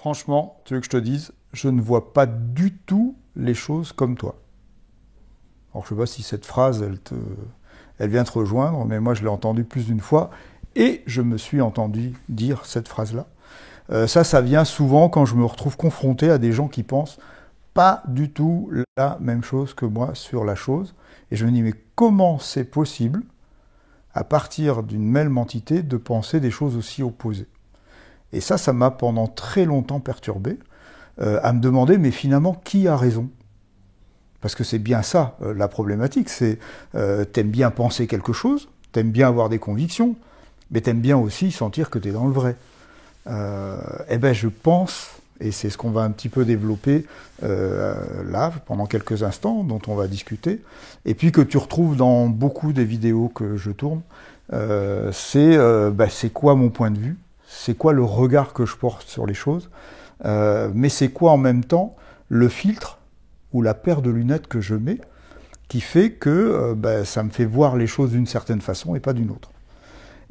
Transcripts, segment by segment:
Franchement, tu veux que je te dise, je ne vois pas du tout les choses comme toi. Alors, je ne sais pas si cette phrase, elle vient te rejoindre, mais moi, je l'ai entendue plus d'une fois, et je me suis entendu dire cette phrase-là. Ça vient souvent quand je me retrouve confronté à des gens qui pensent pas du tout la même chose que moi sur la chose. Et je me dis, mais comment c'est possible, à partir d'une même entité, de penser des choses aussi opposées? Et ça m'a pendant très longtemps perturbé, à me demander, mais finalement, qui a raison? Parce que c'est bien ça, la problématique, c'est t'aimes bien penser quelque chose, t'aimes bien avoir des convictions, mais t'aimes bien aussi sentir que t'es dans le vrai. Eh ben je pense, et c'est ce qu'on va un petit peu développer là, pendant quelques instants, dont on va discuter, et puis que tu retrouves dans beaucoup des vidéos que je tourne, c'est quoi mon point de vue, c'est quoi le regard que je porte sur les choses, mais c'est quoi en même temps le filtre ou la paire de lunettes que je mets qui fait que ça me fait voir les choses d'une certaine façon et pas d'une autre.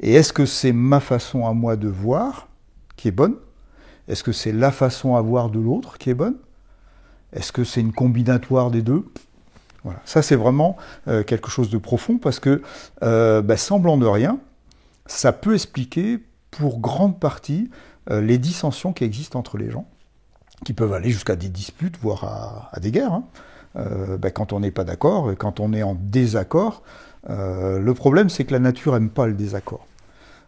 Et est-ce que c'est ma façon à moi de voir qui est bonne? Est-ce que c'est la façon à voir de l'autre qui est bonne? Est-ce que c'est une combinatoire des deux? Voilà. Ça, c'est vraiment quelque chose de profond parce que, semblant de rien, ça peut expliquer pour grande partie les dissensions qui existent entre les gens, qui peuvent aller jusqu'à des disputes, voire à des guerres. Hein. Quand on n'est pas d'accord, et quand on est en désaccord, le problème, c'est que la nature n'aime pas le désaccord.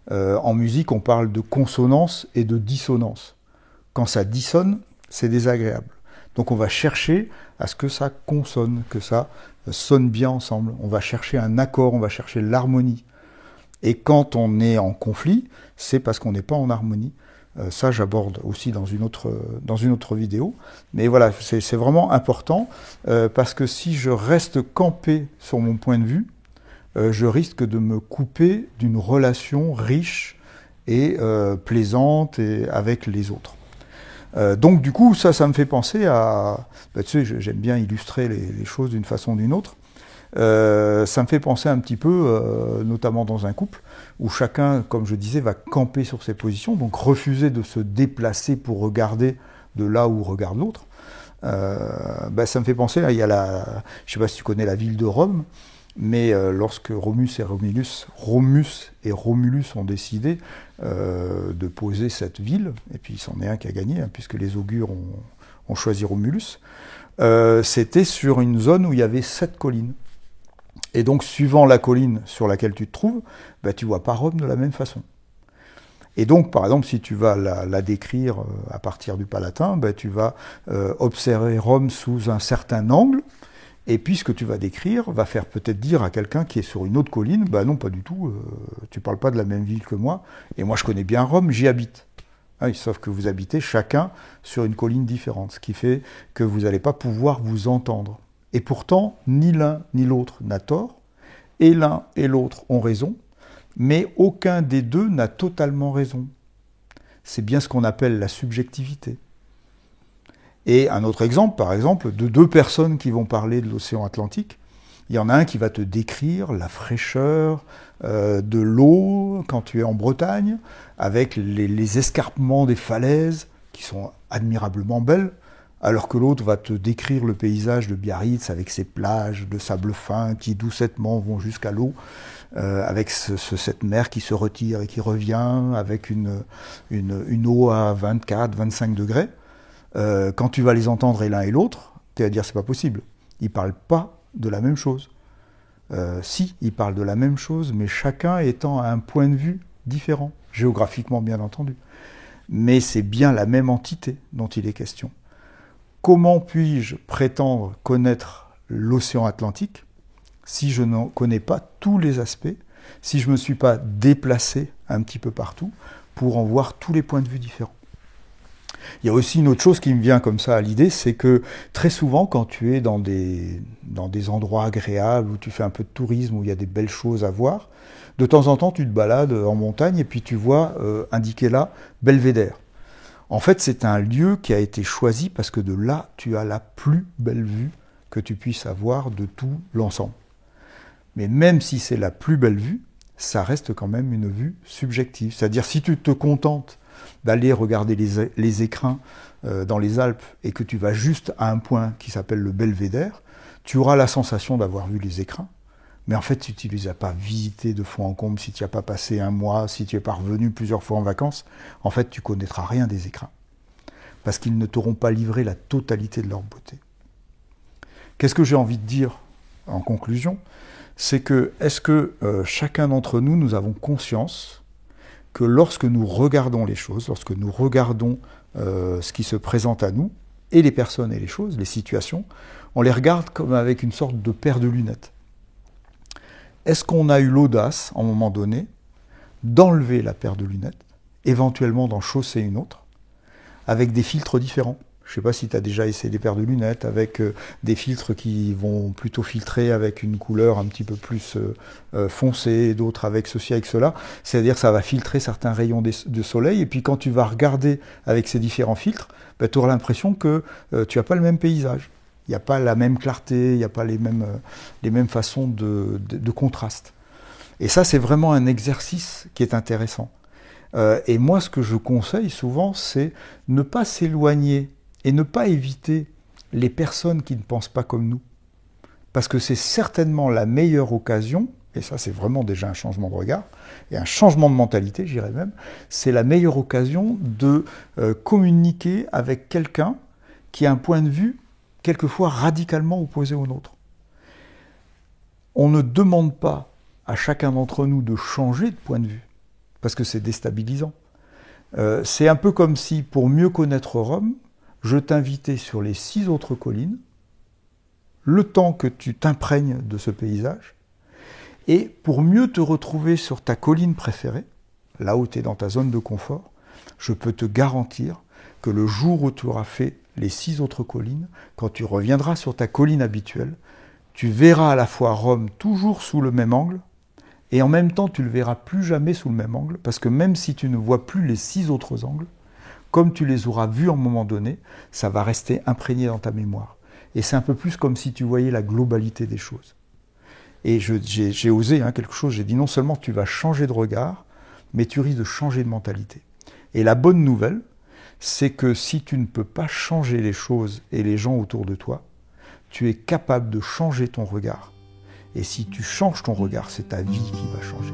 En musique, on parle de consonance et de dissonance. Quand ça dissonne, c'est désagréable. Donc on va chercher à ce que ça consonne, que ça sonne bien ensemble. On va chercher un accord, on va chercher l'harmonie. Et quand on est en conflit, c'est parce qu'on n'est pas en harmonie. Ça, j'aborde aussi dans une autre vidéo. Mais voilà, c'est vraiment important, parce que si je reste campé sur mon point de vue, je risque de me couper d'une relation riche et plaisante et avec les autres. Donc du coup, ça me fait penser à... tu sais, j'aime bien illustrer les choses d'une façon ou d'une autre. Ça me fait penser un petit peu, notamment dans un couple, où chacun, comme je disais, va camper sur ses positions, donc refuser de se déplacer pour regarder de là où regarde l'autre. Ça me fait penser, là, il y a je ne sais pas si tu connais la ville de Rome, mais lorsque Romus et Romulus ont décidé de poser cette ville, et puis c'en est un qui a gagné, hein, puisque les augures ont choisi Romulus, c'était sur une zone où il y avait 7 collines. Et donc, suivant la colline sur laquelle tu te trouves, tu ne vois pas Rome de la même façon. Et donc, par exemple, si tu vas la décrire à partir du Palatin, tu vas observer Rome sous un certain angle, et puis ce que tu vas décrire va faire peut-être dire à quelqu'un qui est sur une autre colline, non, pas du tout, tu ne parles pas de la même ville que moi, et moi je connais bien Rome, j'y habite. Sauf que vous habitez chacun sur une colline différente, ce qui fait que vous n'allez pas pouvoir vous entendre. Et pourtant, ni l'un ni l'autre n'a tort, et l'un et l'autre ont raison, mais aucun des deux n'a totalement raison. C'est bien ce qu'on appelle la subjectivité. Et un autre exemple, par exemple, de 2 personnes qui vont parler de l'océan Atlantique, il y en a un qui va te décrire la fraîcheur de l'eau quand tu es en Bretagne, avec les escarpements des falaises qui sont admirablement belles, alors que l'autre va te décrire le paysage de Biarritz avec ses plages de sable fin qui doucettement vont jusqu'à l'eau, avec cette mer qui se retire et qui revient, avec une eau à 24, 25 degrés. Quand tu vas les entendre et l'un et l'autre, tu vas dire c'est pas possible. Ils parlent pas de la même chose. Si, ils parlent de la même chose, mais chacun étant à un point de vue différent, géographiquement bien entendu. Mais c'est bien la même entité dont il est question. Comment puis-je prétendre connaître l'océan Atlantique si je n'en connais pas tous les aspects, si je ne me suis pas déplacé un petit peu partout pour en voir tous les points de vue différents? Il y a aussi une autre chose qui me vient comme ça à l'idée, c'est que très souvent quand tu es dans des endroits agréables, où tu fais un peu de tourisme, où il y a des belles choses à voir, de temps en temps tu te balades en montagne et puis tu vois indiqué là Belvédère. En fait, c'est un lieu qui a été choisi parce que de là, tu as la plus belle vue que tu puisses avoir de tout l'ensemble. Mais même si c'est la plus belle vue, ça reste quand même une vue subjective. C'est-à-dire, si tu te contentes d'aller regarder les écrins dans les Alpes et que tu vas juste à un point qui s'appelle le Belvédère, tu auras la sensation d'avoir vu les écrins. Mais en fait, si tu ne les as pas visités de fond en comble, si tu n'as pas passé un mois, si tu n'es pas revenu plusieurs fois en vacances, en fait, tu ne connaîtras rien des écrins. Parce qu'ils ne t'auront pas livré la totalité de leur beauté. Qu'est-ce que j'ai envie de dire en conclusion? C'est que, est-ce que chacun d'entre nous, nous avons conscience que lorsque nous regardons les choses, lorsque nous regardons ce qui se présente à nous, et les personnes et les choses, les situations, on les regarde comme avec une sorte de paire de lunettes. Est-ce qu'on a eu l'audace, à un moment donné, d'enlever la paire de lunettes, éventuellement d'en chausser une autre, avec des filtres différents? Je ne sais pas si tu as déjà essayé des paires de lunettes avec des filtres qui vont plutôt filtrer avec une couleur un petit peu plus foncée, d'autres avec ceci, avec cela. C'est-à-dire que ça va filtrer certains rayons de soleil, et puis quand tu vas regarder avec ces différents filtres, ben, tu auras l'impression que tu n'as pas le même paysage. Il n'y a pas la même clarté, il n'y a pas les mêmes façons de contraste. Et ça, c'est vraiment un exercice qui est intéressant. Et moi, ce que je conseille souvent, c'est ne pas s'éloigner et ne pas éviter les personnes qui ne pensent pas comme nous. Parce que c'est certainement la meilleure occasion, et ça c'est vraiment déjà un changement de regard, et un changement de mentalité, j'irais même, c'est la meilleure occasion de communiquer avec quelqu'un qui a un point de vue quelquefois radicalement opposé au nôtre. On ne demande pas à chacun d'entre nous de changer de point de vue, parce que c'est déstabilisant. C'est un peu comme si, pour mieux connaître Rome, je t'invitais sur les 6 autres collines, le temps que tu t'imprègnes de ce paysage, et pour mieux te retrouver sur ta colline préférée, là où tu es dans ta zone de confort, je peux te garantir que le jour où tu auras fait les 6 autres collines, quand tu reviendras sur ta colline habituelle, tu verras à la fois Rome toujours sous le même angle, et en même temps tu ne le verras plus jamais sous le même angle, parce que même si tu ne vois plus les 6 autres angles, comme tu les auras vus à un moment donné, ça va rester imprégné dans ta mémoire. Et c'est un peu plus comme si tu voyais la globalité des choses. Et j'ai osé quelque chose, j'ai dit non seulement tu vas changer de regard, mais tu risques de changer de mentalité. Et la bonne nouvelle, c'est que si tu ne peux pas changer les choses et les gens autour de toi, tu es capable de changer ton regard. Et si tu changes ton regard, c'est ta vie qui va changer.